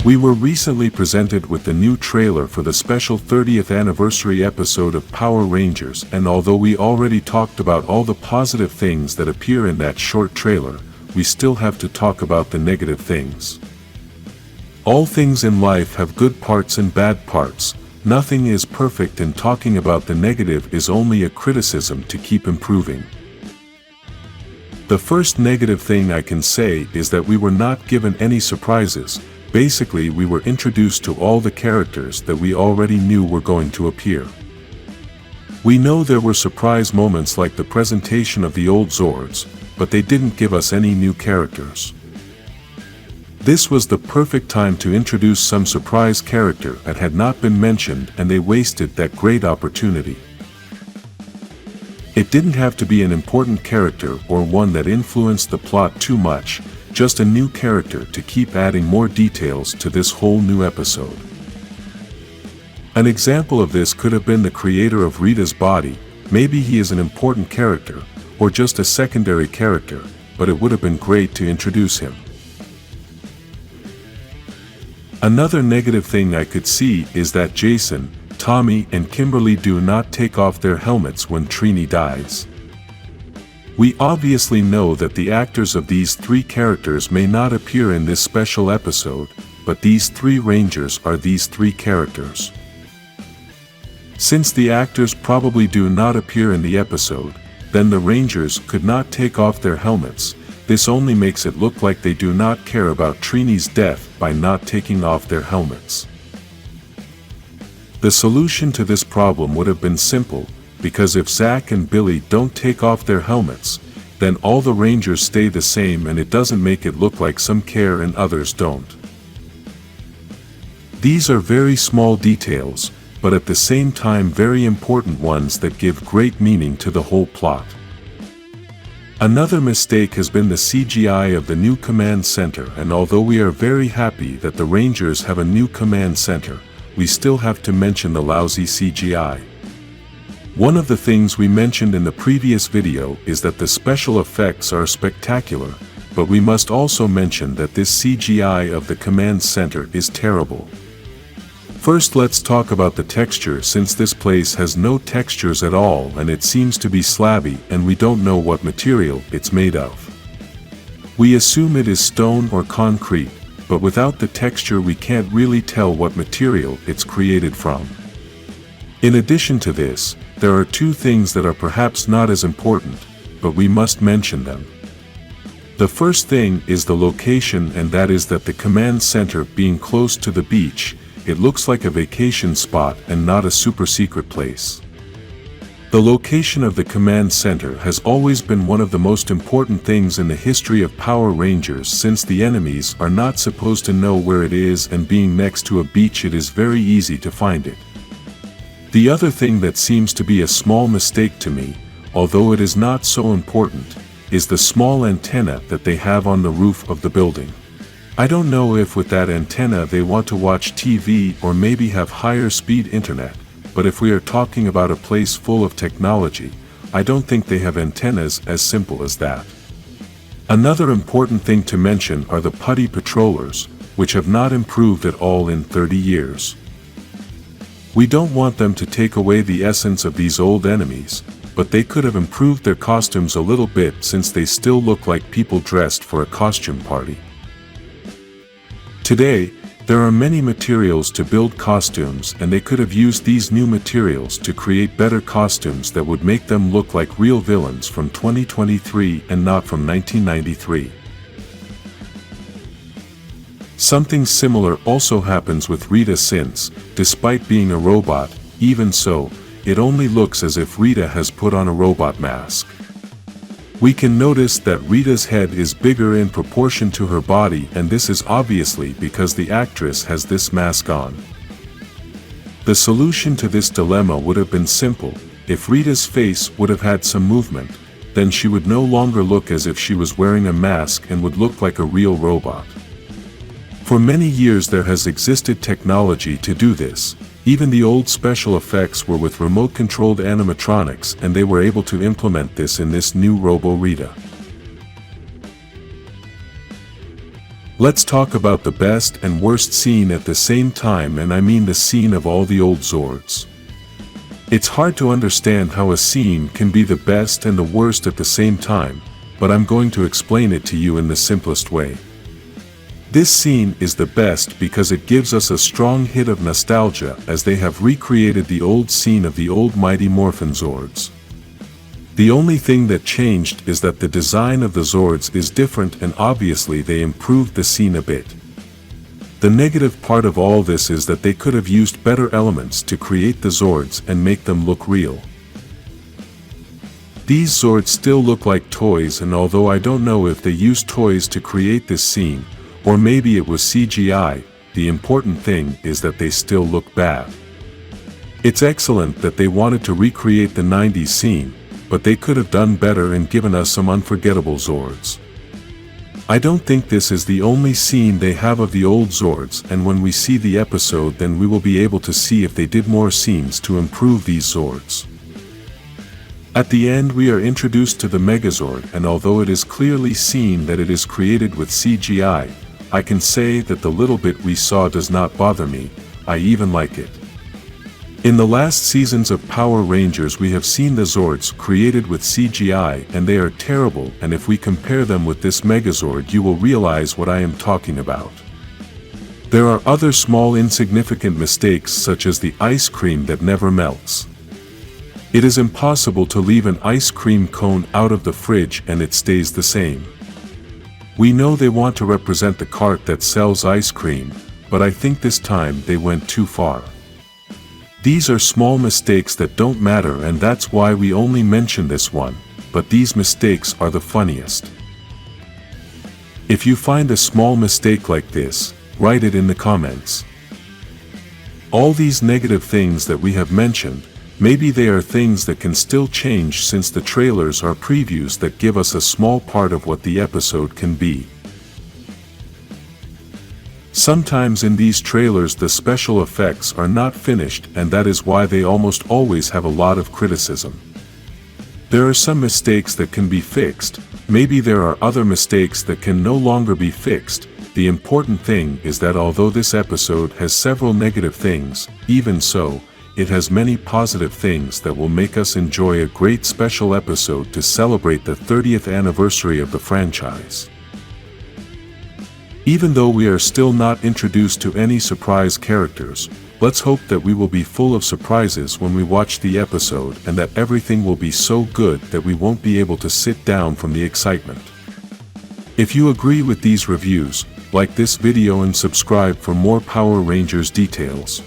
We were recently presented with the new trailer for the special 30th anniversary episode of Power Rangers, and although we already talked about all the positive things that appear in that short trailer, we still have to talk about the negative things. All things in life have good parts and bad parts. Nothing is perfect, and talking about the negative is only a criticism to keep improving. The first negative thing I can say is that we were not given any surprises. Basically, we were introduced to all the characters that we already knew were going to appear. We know there were surprise moments like the presentation of the old Zords, but they didn't give us any new characters. This was the perfect time to introduce some surprise character that had not been mentioned, and they wasted that great opportunity. It didn't have to be an important character or one that influenced the plot too much, just a new character to keep adding more details to this whole new episode. An example of this could have been the creator of Rita's body. Maybe he is an important character, or just a secondary character, but it would have been great to introduce him. Another negative thing I could see is that Jason, Tommy, and Kimberly do not take off their helmets when Trini dies. We obviously know that the actors of these three characters may not appear in this special episode, but these three Rangers are these three characters. Since the actors probably do not appear in the episode, then the Rangers could not take off their helmets. This only makes it look like they do not care about Trini's death by not taking off their helmets. The solution to this problem would have been simple, because if Zach and Billy don't take off their helmets, then all the Rangers stay the same, and it doesn't make it look like some care and others don't. These are very small details, but at the same time very important ones that give great meaning to the whole plot. Another mistake has been the CGI of the new command center, and although we are very happy that the Rangers have a new command center, we still have to mention the lousy CGI. One of the things we mentioned in the previous video is that the special effects are spectacular, but we must also mention that this CGI of the command center is terrible. First, let's talk about the texture, since this place has no textures at all and it seems to be slabby, and we don't know what material it's made of. We assume it is stone or concrete, but without the texture we can't really tell what material it's created from. In addition to this, there are two things that are perhaps not as important, but we must mention them. The first thing is the location, and that is that the command center being close to the beach, it looks like a vacation spot and not a super secret place. The location of the command center has always been one of the most important things in the history of Power Rangers, since the enemies are not supposed to know where it is, and being next to a beach it is very easy to find it. The other thing that seems to be a small mistake to me, although it is not so important, is the small antenna that they have on the roof of the building. I don't know if with that antenna they want to watch TV or maybe have higher speed internet, but if we are talking about a place full of technology, I don't think they have antennas as simple as that. Another important thing to mention are the putty patrollers, which have not improved at all in 30 years. We don't want them to take away the essence of these old enemies, but they could have improved their costumes a little bit, since they still look like people dressed for a costume party. Today, there are many materials to build costumes, and they could have used these new materials to create better costumes that would make them look like real villains from 2023 and not from 1993. Something similar also happens with Rita, since, despite being a robot, even so, it only looks as if Rita has put on a robot mask. We can notice that Rita's head is bigger in proportion to her body, and this is obviously because the actress has this mask on. The solution to this dilemma would have been simple. If Rita's face would have had some movement, then she would no longer look as if she was wearing a mask and would look like a real robot. For many years there has existed technology to do this. Even the old special effects were with remote-controlled animatronics, and they were able to implement this in this new Robo Rita. Let's talk about the best and worst scene at the same time, and I mean the scene of all the old Zords. It's hard to understand how a scene can be the best and the worst at the same time, but I'm going to explain it to you in the simplest way. This scene is the best because it gives us a strong hit of nostalgia, as they have recreated the old scene of the old mighty Morphin Zords. The only thing that changed is that the design of the Zords is different, and obviously they improved the scene a bit. The negative part of all this is that they could have used better elements to create the Zords and make them look real. These Zords still look like toys, and although I don't know if they used toys to create this scene, or maybe it was CGI, the important thing is that they still look bad. It's excellent that they wanted to recreate the 90s scene, but they could have done better and given us some unforgettable Zords. I don't think this is the only scene they have of the old Zords, and when we see the episode then we will be able to see if they did more scenes to improve these Zords. At the end we are introduced to the Megazord, and although it is clearly seen that it is created with CGI, I can say that the little bit we saw does not bother me. I even like it. In the last seasons of Power Rangers we have seen the Zords created with CGI and they are terrible, and if we compare them with this Megazord you will realize what I am talking about. There are other small insignificant mistakes, such as the ice cream that never melts. It is impossible to leave an ice cream cone out of the fridge and it stays the same. We know they want to represent the cart that sells ice cream, but I think this time they went too far. These are small mistakes that don't matter, and that's why we only mention this one, but these mistakes are the funniest. If you find a small mistake like this, write it in the comments. All these negative things that we have mentioned, maybe they are things that can still change, since the trailers are previews that give us a small part of what the episode can be. Sometimes in these trailers the special effects are not finished, and that is why they almost always have a lot of criticism. There are some mistakes that can be fixed, maybe there are other mistakes that can no longer be fixed. The important thing is that although this episode has several negative things, even so, it has many positive things that will make us enjoy a great special episode to celebrate the 30th anniversary of the franchise. Even though we are still not introduced to any surprise characters, let's hope that we will be full of surprises when we watch the episode, and that everything will be so good that we won't be able to sit down from the excitement. If you agree with these reviews, like this video and subscribe for more Power Rangers details.